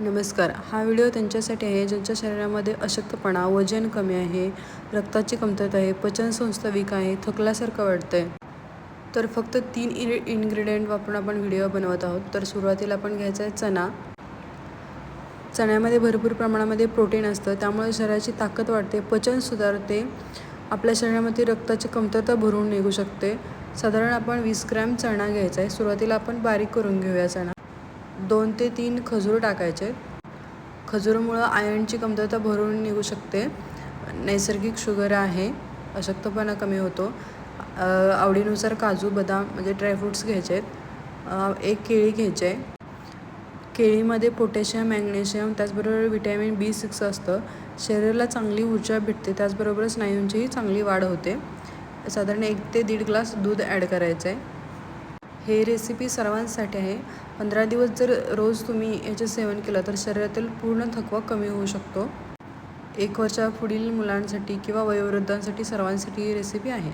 नमस्कार. हा व्हिडिओ त्यांच्यासाठी आहे ज्यांच्या शरीरामध्ये अशक्तपणा, वजन कमी आहे, रक्ताची कमतरता आहे, पचनसंस्था वीक आहे, थकल्यासारखं वाटतंय. तर फक्त 3 इन्ग्रेडियंट वापरून आपण व्हिडिओ बनवत आहोत. तर सुरुवातीला आपण घ्यायचा आहे चणा. चण्यामध्ये भरपूर प्रमाणामध्ये प्रोटीन असतं, त्यामुळे शरीराची ताकद वाढते, पचन सुधारते, आपल्या शरीरामध्ये रक्ताची कमतरता भरून निघू शकते. साधारण आपण 20 ग्रॅम चणा घ्यायचा आहे. सुरुवातीला आपण बारीक करून घेऊया चणा. 2 ते 3 खजूर टाकायचे. खजूरमुळं आयर्नची कमतरता भरून निघू शकते. नैसर्गिक शुगर आहे, अशक्तपणा कमी होतो. आवडीनुसार काजू, बदाम म्हणजे ड्रायफ्रूट्स घ्यायचे आहेत. 1 केळी घ्यायचे आहे. केळीमध्ये पोटॅशियम, मॅग्नेशियम त्याचबरोबर व्हिटॅमिन B6 असतं. शरीराला चांगली ऊर्जा भेटते, त्याचबरोबर स्नायूंचीही चांगली वाढ होते. साधारण 1 ते 1.5 ग्लास दूध ॲड करायचं आहे. हे रेसिपी सर्वांसाठी आहे. 15 दिवस जर रोज तुम्ही याचे सेवन केलं तर शरीरातील पूर्ण थकवा कमी होऊ शकतो. 1 वर्षापुढील मुलांसाठी किंवा वयोवृद्धांसाठी सर्वांसाठी ही रेसिपी आहे.